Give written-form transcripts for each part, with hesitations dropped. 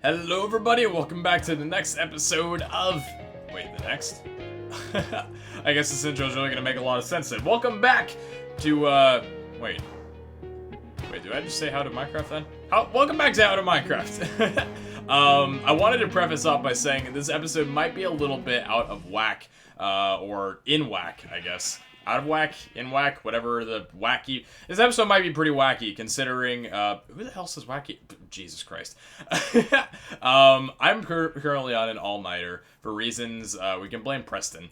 Hello everybody, welcome back to the next episode of... Wait, the next? I guess this intro is really gonna make a lot of sense then. Welcome back to, Wait, did I just say how to Minecraft then? Welcome back to how to Minecraft. I wanted to preface off by saying this episode might be a little bit out of whack, or in whack, I guess. Out of whack, in whack, whatever the wacky... This episode might be pretty wacky, considering, who the hell says wacky? Jesus Christ. I'm currently on an all-nighter for reasons, we can blame Preston.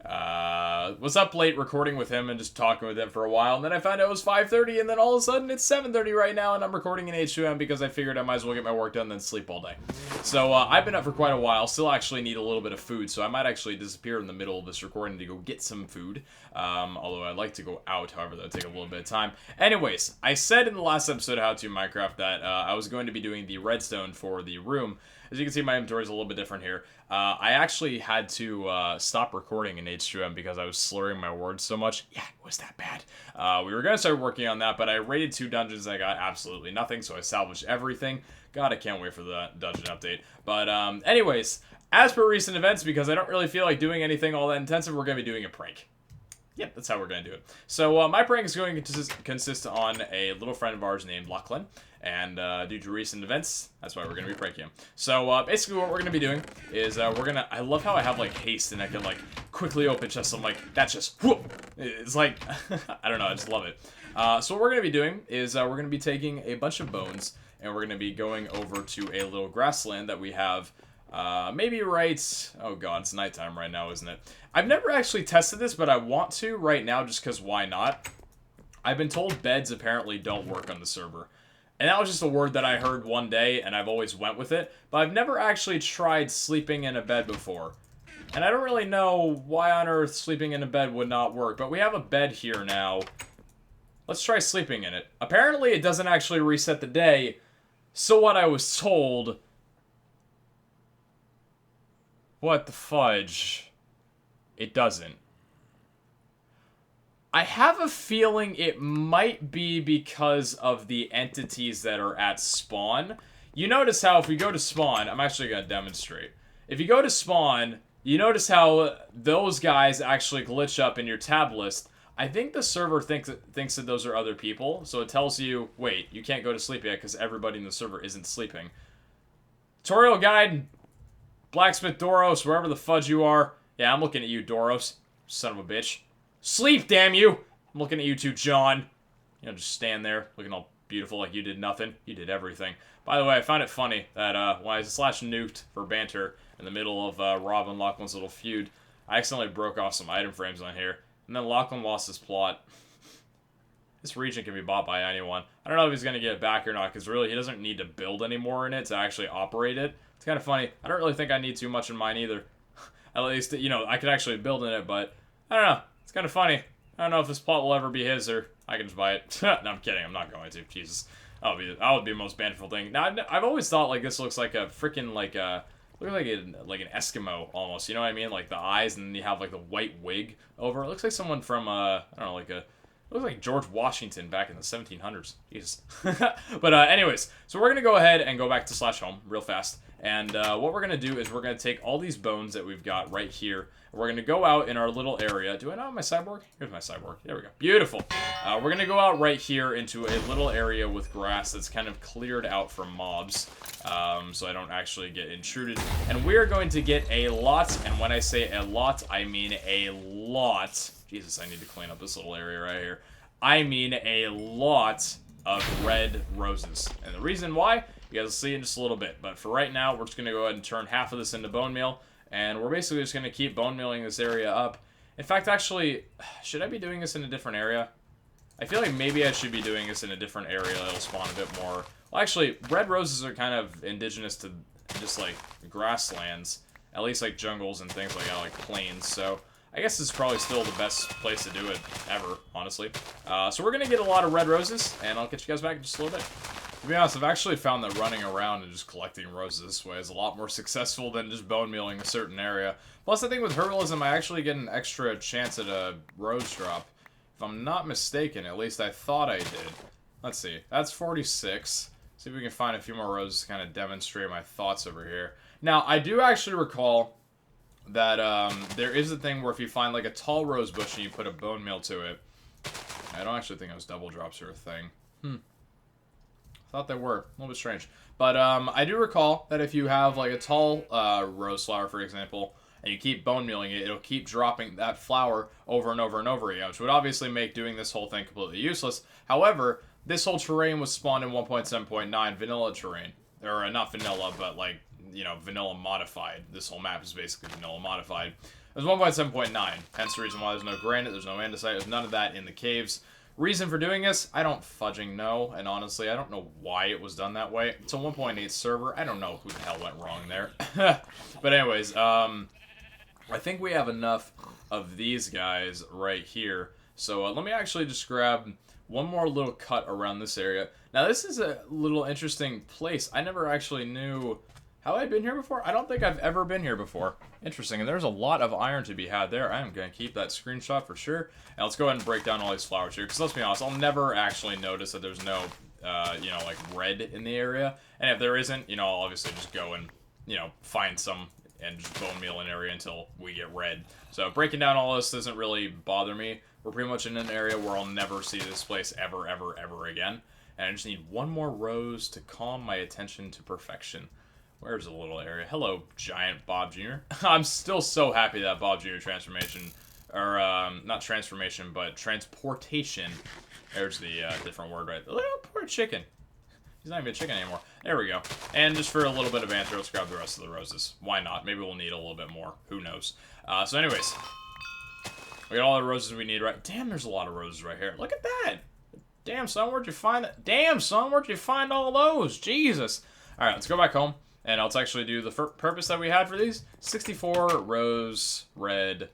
Was up late recording with him and just talking with him for a while, and then I found out it was 5:30, and then all of a sudden it's 7:30 right now, and I'm recording in H2M because I figured I might as well get my work done and then sleep all day. So, I've been up for quite a while, still actually need a little bit of food, so I might actually disappear in the middle of this recording to go get some food, although I'd like to go out, however that'll take a little bit of time. Anyways, I said in the last episode of How to Minecraft that, I was going to be doing the redstone for the room. As you can see, my inventory is a little bit different here. I actually had to stop recording in H2M because I was slurring my words so much. Yeah, it was that bad. We were going to start working on that, but I raided 2 dungeons and I got absolutely nothing, so I salvaged everything. God, I can't wait for the dungeon update. But anyways, as per recent events, because I don't really feel like doing anything all that intensive, we're going to be doing a prank. Yep, that's how we're going to do it. So my prank is going to consist on a little friend of ours named LACHLAN. And due to recent events, that's why we're going to be pranking him. So basically what we're going to be doing is we're going to... I love how I have like haste and I can like quickly open chests. I'm like, that's just... Whoop! It's like... I don't know, I just love it. So what we're going to be doing is we're going to be taking a bunch of bones and we're going to be going over to a little grassland that we have... maybe right... Oh god, it's nighttime right now, isn't it? I've never actually tested this, but I want to right now just because why not? I've been told beds apparently don't work on the server. And that was just a word that I heard one day, and I've always went with it. But I've never actually tried sleeping in a bed before. And I don't really know why on earth sleeping in a bed would not work. But we have a bed here now. Let's try sleeping in it. Apparently it doesn't actually reset the day. So what I was told... What the fudge? It doesn't. I have a feeling it might be because of the entities that are at spawn. You notice how if we go to spawn, I'm actually going to demonstrate. If you go to spawn, you notice how those guys actually glitch up in your tab list. I think the server thinks that those are other people, so it tells you, wait, you can't go to sleep yet because everybody in the server isn't sleeping. Tutorial guide, Blacksmith Doros, wherever the fudge you are. Yeah, I'm looking at you, Doros, son of a bitch. Sleep, damn you! I'm looking at you too, John. You know, just stand there, looking all beautiful like you did nothing. You did everything. By the way, I found it funny that when I slash nuked for banter in the middle of Rob and Lachlan's little feud, I accidentally broke off some item frames on here, and then Lachlan lost his plot. This region can be bought by anyone. I don't know if he's going to get it back or not, because really he doesn't need to build anymore in it to actually operate it. It's kind of funny. I don't really think I need too much in mine either. At least, you know, I could actually build in it, but I don't know. It's kind of funny. I don't know if this plot will ever be his, or I can just buy it. No, I'm kidding. I'm not going to. Jesus. That would be the most banterful thing. Now, I've always thought, like, this looks like a freaking, like, looks like an Eskimo, almost. You know what I mean? Like, the eyes, and then you have, like, the white wig over. It looks like someone from, I don't know, like it looks like George Washington back in the 1700s. Jesus. But, anyways, so we're going to go ahead and go back to slash home real fast. And what we're going to do is we're going to take all these bones that we've got right here. We're going to go out in our little area. Do I not have my cyborg? Here's my cyborg. There we go. Beautiful. We're going to go out right here into a little area with grass that's kind of cleared out from mobs. So I don't actually get intruded. And we're going to get a lot. And when I say a lot, I mean a lot. Jesus, I need to clean up this little area right here. I mean a lot of red roses. And the reason why, you guys will see in just a little bit. But for right now, we're just going to go ahead and turn half of this into bone meal. And we're basically just going to keep bone mealing this area up. In fact, actually, should I be doing this in a different area? I feel like maybe I should be doing this in a different area that'll spawn a bit more. Well, actually, red roses are kind of indigenous to just, like, grasslands. At least, like, jungles and things like that, like plains. So I guess this is probably still the best place to do it ever, honestly. So we're going to get a lot of red roses, and I'll get you guys back in just a little bit. To be honest, I've actually found that running around and just collecting roses this way is a lot more successful than just bone mealing a certain area. Plus, I think with herbalism, I actually get an extra chance at a rose drop. If I'm not mistaken, at least I thought I did. Let's see. That's 46. See if we can find a few more roses to kind of demonstrate my thoughts over here. Now, I do actually recall that there is a thing where if you find like a tall rose bush and you put a bone meal to it, I don't actually think those double drops are a thing. Thought they were. A little bit strange. But I do recall that if you have like a tall rose flower, for example, and you keep bone mealing it, it'll keep dropping that flower over and over and over again, which would obviously make doing this whole thing completely useless. However, this whole terrain was spawned in 1.7.9 vanilla terrain. Or not vanilla, but like, you know, vanilla modified. This whole map is basically vanilla modified. It was 1.7.9, hence the reason why there's no granite, there's no andesite, there's none of that in the caves. Reason for doing this, I don't fudging know, and honestly, I don't know why it was done that way. It's a 1.8 server, I don't know who the hell went wrong there. But anyways, I think we have enough of these guys right here. So let me actually just grab one more little cut around this area. Now this is a little interesting place. I never actually knew... Have I been here before? I don't think I've ever been here before. Interesting, and there's a lot of iron to be had there. I am going to keep that screenshot for sure. And let's go ahead and break down all these flowers here, because let's be honest, I'll never actually notice that there's no, you know, like red in the area. And if there isn't, you know, I'll obviously just go and, you know, find some and just bone meal an area until we get red. So breaking down all this doesn't really bother me. We're pretty much in an area where I'll never see this place ever, ever, ever again. And I just need one more rose to calm my attention to perfection. Where's the little area? Hello, giant Bob Jr. I'm still so happy that Bob Jr. transformation, or not transformation, but transportation. There's the different word right there. Look, poor chicken. He's not even a chicken anymore. There we go. And just for a little bit of banter, let's grab the rest of the roses. Why not? Maybe we'll need a little bit more. Who knows? So anyways, we got all the roses we need, right? Damn, there's a lot of roses right here. Look at that. Damn, son, where'd you find that? Damn, son, where'd you find all those? Jesus. All right, let's go back home. And let's actually do the purpose that we had for these. 64 rose red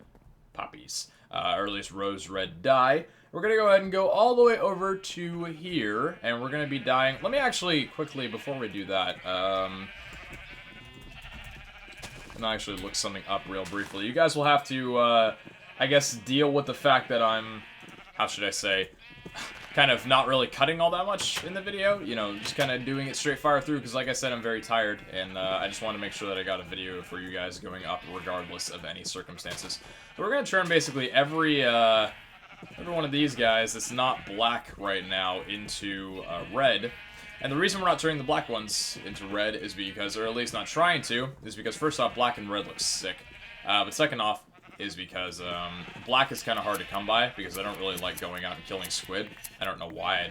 poppies. Or at least rose red dye. We're going to go ahead and go all the way over to here. And we're going to be dyeing. Let me actually quickly, before we do that. I'm going to actually look something up real briefly. You guys will have to, I guess, deal with the fact that I'm, how should I say, kind of not really cutting all that much in the video, you know, just kind of doing it straight fire through, because like I said, I'm very tired, and I just want to make sure that I got a video for you guys going up regardless of any circumstances. So we're going to turn basically every one of these guys that's not black right now into red, and the reason we're not turning the black ones into red is because, or at least not trying to, is because first off, black and red looks sick, but second off, is because black is kind of hard to come by, because I don't really like going out and killing squid. I don't know why, I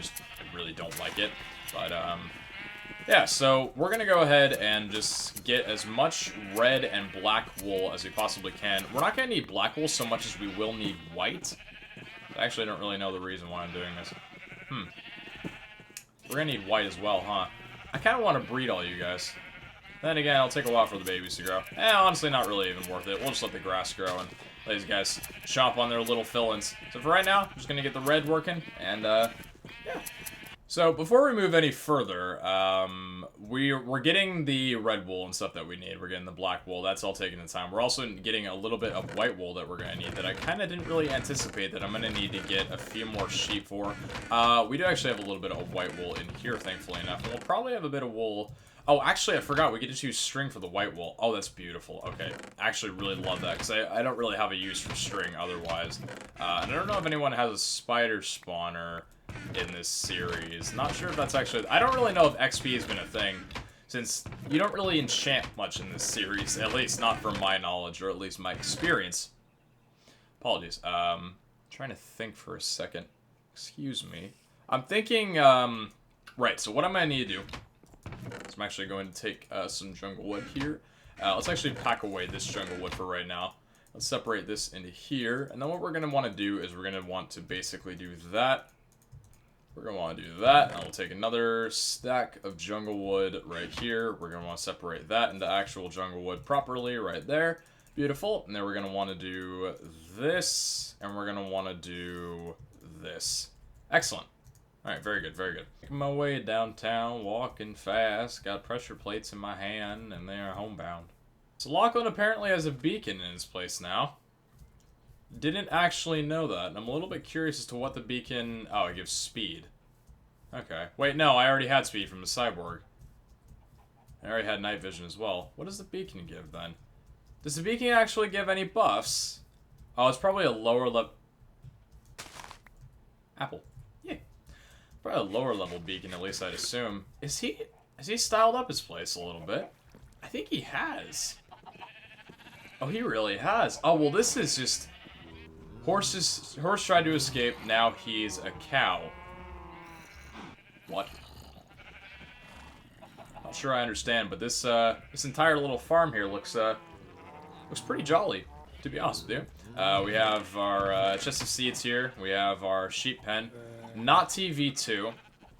really don't like it. But, yeah, so we're going to go ahead and just get as much red and black wool as we possibly can. We're not going to need black wool so much as we will need white. I actually don't really know the reason why I'm doing this. We're going to need white as well, huh? I kind of want to breed all you guys. Then again, it'll take a while for the babies to grow. Honestly, not really even worth it. We'll just let the grass grow and let these guys chomp on their little fill-ins. So for right now, I'm just going to get the red working, and, yeah. So, before we move any further, we're getting the red wool and stuff that we need. We're getting the black wool. That's all taking the time. We're also getting a little bit of white wool that we're going to need that I kind of didn't really anticipate that I'm going to need to get a few more sheep for. We do actually have a little bit of white wool in here, thankfully enough. And we'll probably have a bit of wool... Oh, actually, I forgot. We get to use string for the white wool. Oh, that's beautiful. Okay. I actually really love that, because I don't really have a use for string otherwise. And I don't know if anyone has a spider spawner in this series. Not sure if that's actually... I don't really know if XP has been a thing, since you don't really enchant much in this series, at least not from my knowledge, or at least my experience. Apologies. Trying to think for a second. Excuse me. I'm thinking, right, so what I'm going to need to do... So I'm actually going to take some jungle wood here. Let's actually pack away this jungle wood for right now. Let's separate this into here. And then what we're going to want to do is we're going to want to basically do that. We're going to want to do that. And we'll take another stack of jungle wood right here. We're going to want to separate that into actual jungle wood properly right there. Beautiful. And then we're going to want to do this. And we're going to want to do this. Excellent. Alright, very good, very good. Making my way downtown, walking fast, got pressure plates in my hand, and they are homebound. So LACHLAN apparently has a beacon in his place now. Didn't actually know that, and I'm a little bit curious as to what the beacon... Oh, it gives speed. Okay. Wait, no, I already had speed from the cyborg. I already had night vision as well. What does the beacon give, then? Does the beacon actually give any buffs? Oh, it's probably a lower level... Apple. Yeah. Probably a lower level beacon, at least I'd assume. Has he styled up his place a little bit? I think he has. Oh, he really has. Oh, well, this is just... Horse tried to escape, now he's a cow. What? Not sure I understand, but this entire little farm here looks pretty jolly, to be honest with you. We have our chest of seeds here. We have our sheep pen. Not TV2,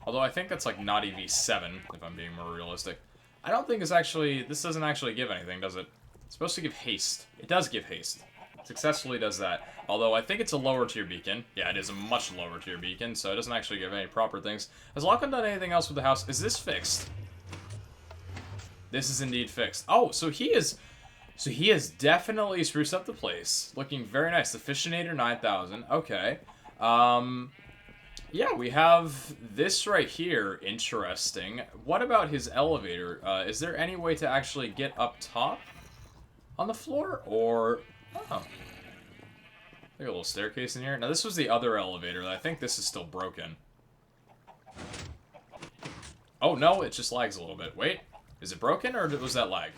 although I think that's like not EV7, if I'm being more realistic. I don't think this doesn't actually give anything, does it? It's supposed to give haste. It does give haste. Successfully does that. Although I think it's a lower tier beacon. Yeah, it is a much lower tier beacon, so it doesn't actually give any proper things. Has LACHLAN done anything else with the house? Is this fixed? This is indeed fixed. Oh, so he has definitely spruced up the place. Looking very nice. The Fishinator 9000. Okay. Yeah, we have this right here. Interesting. What about his elevator? Is there any way to actually get up top on the floor? Or... Oh. Like a little staircase in here. Now, this was the other elevator. I think this is still broken. Oh, no, it just lags a little bit. Wait. Is it broken, or was that lag?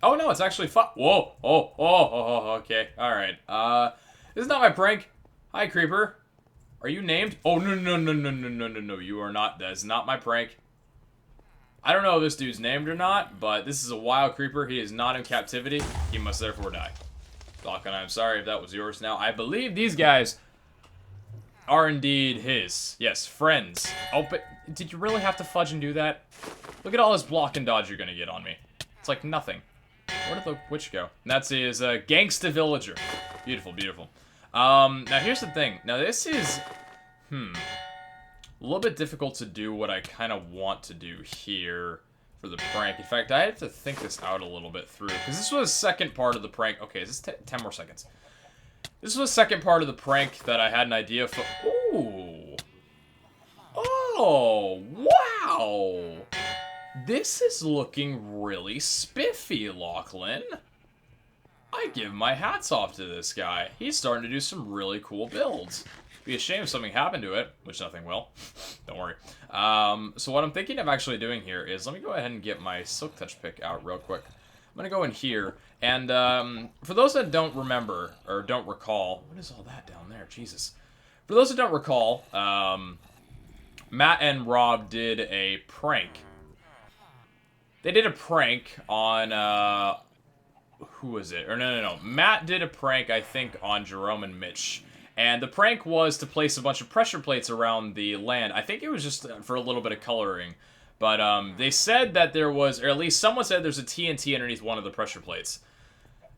Oh, no, it's actually fine. Whoa. Oh, okay. Alright. This is not my prank. Hi, Creeper. Are you named? Oh, no. You are not. That is not my prank. I don't know if this dude's named or not, but this is a wild creeper. He is not in captivity. He must therefore die. LACHLAN, I'm sorry if that was yours. Now, I believe these guys are indeed his. Yes, friends. Oh, but did you really have to fudge and do that? Look at all this block and dodge you're gonna get on me. It's like nothing. Where did the witch go? And that's his gangsta villager. Beautiful, beautiful. Now here's the thing. Now this is, a little bit difficult to do what I kind of want to do here for the prank. In fact, I have to think this out a little bit through, because this was the second part of the prank. Okay, is this 10 more seconds? This was the second part of the prank that I had an idea for. Ooh. Oh, wow. This is looking really spiffy, LACHLAN. I give my hats off to this guy. He's starting to do some really cool builds. Be a shame if something happened to it, which nothing will. Don't worry. So what I'm thinking of actually doing here is, let me go ahead and get my Silk Touch pick out real quick. I'm going to go in here, and for those that don't remember, or don't recall, what is all that down there? Jesus. For those that don't recall, Matt and Rob did a prank. They did a prank on, who was it? Or no. Matt did a prank, I think, on Jerome and Mitch. And the prank was to place a bunch of pressure plates around the land. I think it was just for a little bit of coloring. But they said that there was, or at least someone said there's a TNT underneath one of the pressure plates.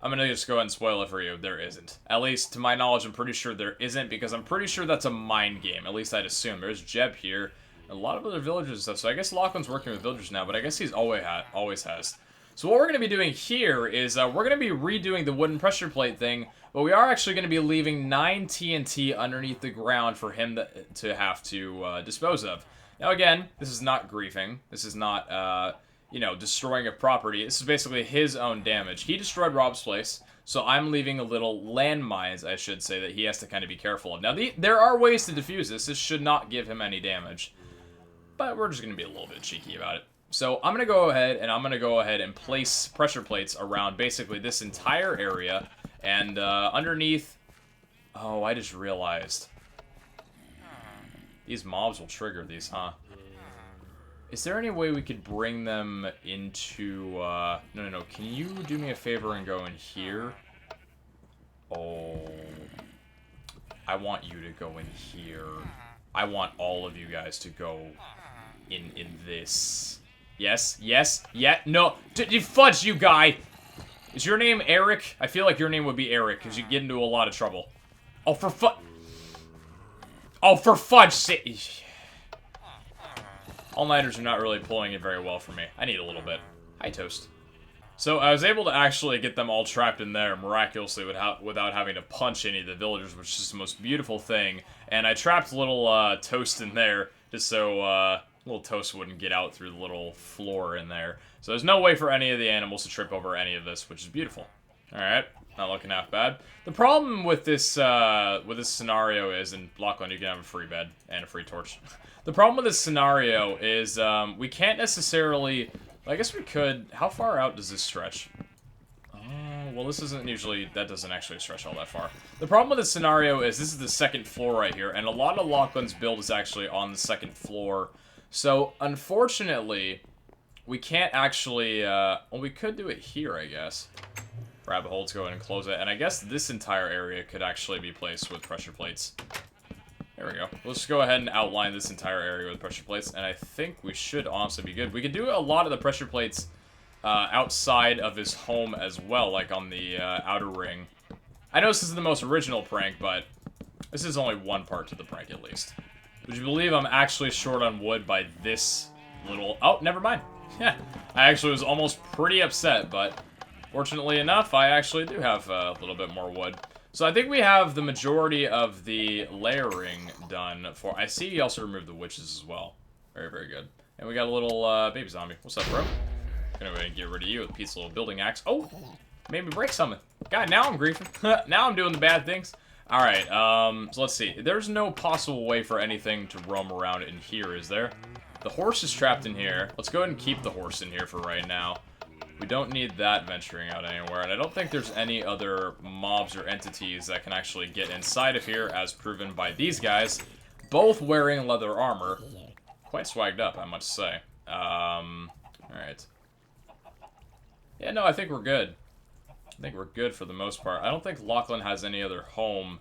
I'm going to just go ahead and spoil it for you. There isn't. At least, to my knowledge, I'm pretty sure there isn't, because I'm pretty sure that's a mind game. At least I'd assume. There's Jeb here. A lot of other villagers and stuff. So I guess LACHLAN's working with villagers now, but I guess he's always has. So what we're going to be doing here is we're going to be redoing the wooden pressure plate thing, but we are actually going to be leaving 9 TNT underneath the ground for him to have to dispose of. Now again, this is not griefing. This is not, destroying a property. This is basically his own damage. He destroyed Rob's place, so I'm leaving a little landmines, I should say, that he has to kind of be careful of. Now, there are ways to defuse this. This should not give him any damage, but we're just going to be a little bit cheeky about it. So I'm going to go ahead and place pressure plates around basically this entire area, and underneath... Oh, I just realized. These mobs will trigger these, huh? Is there any way we could bring them into... No. Can you do me a favor and go in here? Oh. I want you to go in here. I want all of you guys to go in this. Yes, yeah, no. You fudge, you guy! Is your name Eric? I feel like your name would be Eric, because you get into a lot of trouble. Oh, for fudge's sake. All-nighters are not really pulling it very well for me. I need a little bit. Hi, Toast. So I was able to actually get them all trapped in there miraculously without having to punch any of the villagers, which is the most beautiful thing. And I trapped little Toast in there just so little Toast wouldn't get out through the little floor in there. So there's no way for any of the animals to trip over any of this, which is beautiful. Alright, not looking half bad. The problem with this scenario is, in LACHLAN you can have a free bed and a free torch. The problem with this scenario is we can't necessarily... I guess we could... How far out does this stretch? Well, this isn't usually... That doesn't actually stretch all that far. The problem with this scenario is this is the second floor right here, and a lot of LACHLAN's build is actually on the second floor. So, unfortunately, we can't actually... well, we could do it here, I guess. Grab a hole to go in and close it, and I guess this entire area could actually be placed with pressure plates. There we go. Let's go ahead and outline this entire area with pressure plates, and I think we should honestly be good. We could do a lot of the pressure plates outside of his home as well, like on the outer ring. I know this isn't the most original prank, but this is only one part to the prank at least. Would you believe I'm actually short on wood by this little... Oh, never mind. Yeah, I actually was almost pretty upset, but fortunately enough, I actually do have a little bit more wood. So I think we have the majority of the layering done for... I see you also removed the witches as well. Very, very good. And we got a little baby zombie. What's up, bro? Gonna go ahead and get rid of you with a piece of little building axe. Oh! Made me break something. God, now I'm griefing. Now I'm doing the bad things. Alright, so let's see. There's no possible way for anything to roam around in here, is there? The horse is trapped in here. Let's go ahead and keep the horse in here for right now. We don't need that venturing out anywhere, and I don't think there's any other mobs or entities that can actually get inside of here, as proven by these guys, both wearing leather armor. Quite swagged up, I must say. Alright. Yeah, no, I think we're good. I think we're good for the most part. I don't think LACHLAN has any other home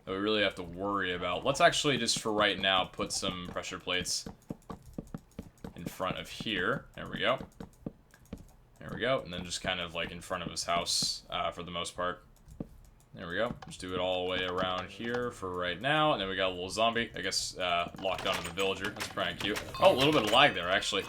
that we really have to worry about. Let's actually just, for right now, put some pressure plates in front of here. There we go. There we go. And then just kind of like in front of his house for the most part. There we go. Just do it all the way around here for right now. And then we got a little zombie, I guess, locked onto the villager. That's pretty cute. Oh, a little bit of lag there, actually.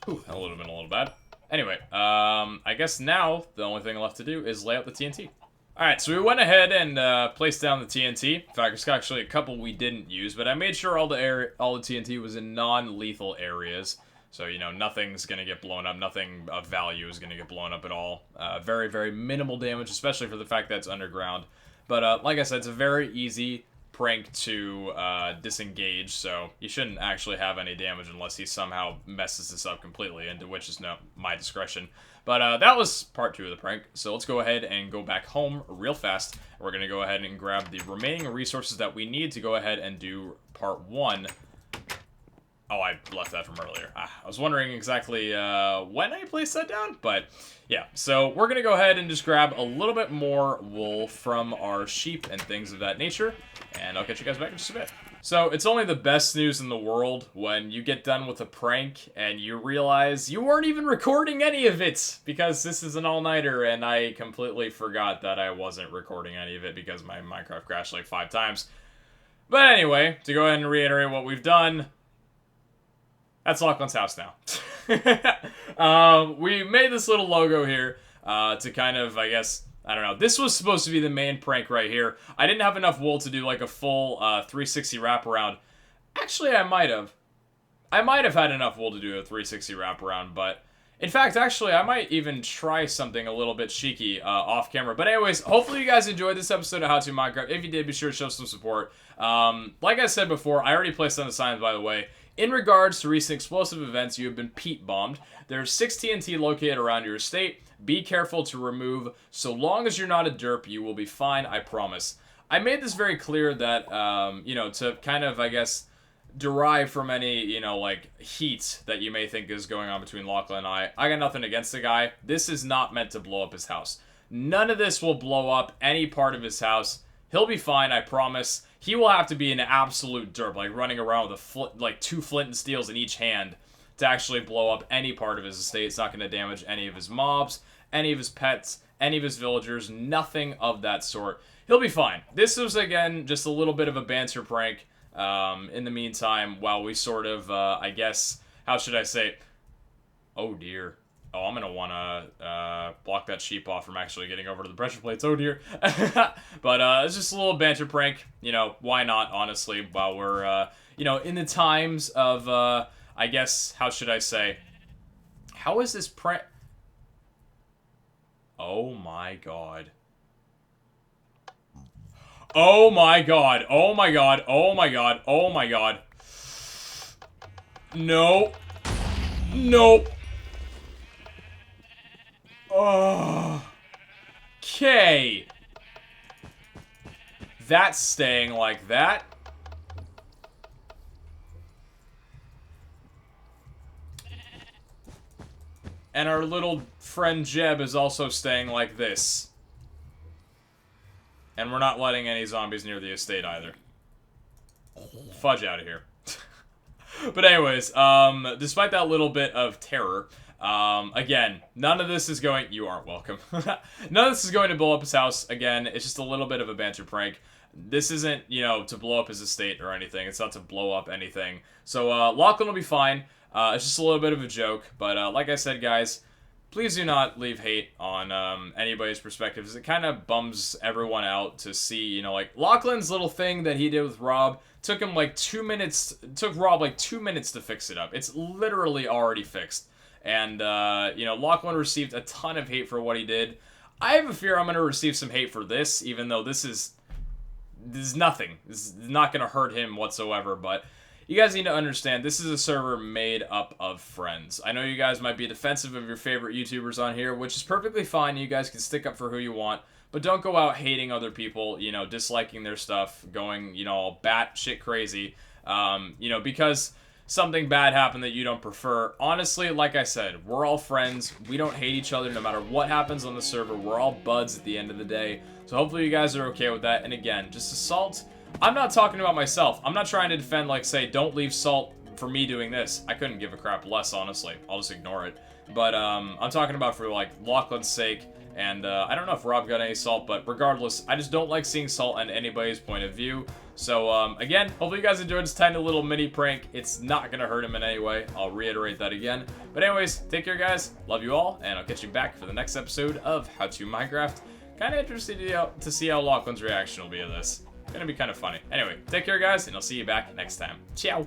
Whew, that would have been a little bad. Anyway, I guess now the only thing left to do is lay out the TNT. Alright, so we went ahead and placed down the TNT. In fact, there's actually a couple we didn't use, but I made sure all the TNT was in non-lethal areas. So, you know, nothing's going to get blown up. Nothing of value is going to get blown up at all. Very, very minimal damage, especially for the fact that it's underground. But, like I said, it's a very easy prank to disengage, so you shouldn't actually have any damage unless he somehow messes this up completely, and which is no my discretion. But that was part 2 of the prank, so let's go ahead and go back home real fast. We're going to go ahead and grab the remaining resources that we need to go ahead and do part 1. Oh, I left that from earlier. I was wondering exactly when I placed that down, but yeah. So we're going to go ahead and just grab a little bit more wool from our sheep and things of that nature, and I'll catch you guys back in just a bit. So it's only the best news in the world when you get done with a prank and you realize you weren't even recording any of it, because this is an all-nighter and I completely forgot that I wasn't recording any of it because my Minecraft crashed like 5 times. But anyway, to go ahead and reiterate what we've done, that's LACHLAN's house now. We made this little logo here to kind of, I guess, I don't know. This was supposed to be the main prank right here. I didn't have enough wool to do like a full 360 wraparound. Actually, I might have. I might have had enough wool to do a 360 wraparound, but in fact, actually, I might even try something a little bit cheeky off camera. But anyways, hopefully you guys enjoyed this episode of How to Minecraft. If you did, be sure to show some support. Like I said before, I already placed on the signs, by the way. In regards to recent explosive events, you have been peat bombed. There's 6 TNT located around your estate. Be careful to remove. So long as you're not a derp, you will be fine, I promise. I made this very clear that, you know, to kind of, I guess, derive from any, you know, like, heat that you may think is going on between LACHLAN and I got nothing against the guy. This is not meant to blow up his house. None of this will blow up any part of his house. He'll be fine, I promise. He will have to be an absolute derp, like running around with like 2 flint and steels in each hand to actually blow up any part of his estate. It's not going to damage any of his mobs, any of his pets, any of his villagers, nothing of that sort. He'll be fine. This was, again, just a little bit of a banter prank in the meantime, while we sort of, I guess, how should I say? Oh, dear. Oh, I'm gonna wanna block that sheep off from actually getting over to the pressure plates. Oh dear. But it's just a little banter prank. You know, why not? Honestly, while we're you know, in the times of I guess, how should I say? How is this prank? Oh my god. Oh my god. Oh my god. Oh my god. Oh my god. No. No. Oh. Okay. That's staying like that. And our little friend Jeb is also staying like this. And we're not letting any zombies near the estate either. Fudge out of here. But anyways, despite that little bit of terror, again, none of this is going... You aren't welcome. None of this is going to blow up his house. Again, it's just a little bit of a banter prank. This isn't, you know, to blow up his estate or anything. It's not to blow up anything. So, Lachlan will be fine. It's just a little bit of a joke. But, like I said, guys, please do not leave hate on anybody's perspectives. It kind of bums everyone out to see, you know, like, Lachlan's little thing that he did with Rob took him like 2 minutes, took Rob like 2 minutes to fix it up. It's literally already fixed. And, you know, Lachlan received a ton of hate for what he did. I have a fear I'm going to receive some hate for this, even though this is nothing. This is not going to hurt him whatsoever, but you guys need to understand, this is a server made up of friends. I know you guys might be defensive of your favorite YouTubers on here, which is perfectly fine. You guys can stick up for who you want, but don't go out hating other people, you know, disliking their stuff, going, you know, all batshit crazy, you know, because something bad happened that you don't prefer. Honestly, like I said, we're all friends. We don't hate each other no matter what happens on the server. We're all buds at the end of the day. So hopefully you guys are okay with that. And again, just assault. I'm not talking about myself. I'm not trying to defend, like, say, don't leave salt for me doing this. I couldn't give a crap less, honestly. I'll just ignore it. But I'm talking about for, like, Lachlan's sake. And I don't know if Rob got any salt, but regardless, I just don't like seeing salt on anybody's point of view. So, again, hopefully you guys enjoyed this tiny little mini prank. It's not going to hurt him in any way. I'll reiterate that again. But anyways, take care, guys. Love you all, and I'll catch you back for the next episode of How To Minecraft. Kind of interested to see how Lachlan's reaction will be to this. It's going to be kind of funny. Anyway, take care, guys, and I'll see you back next time. Ciao!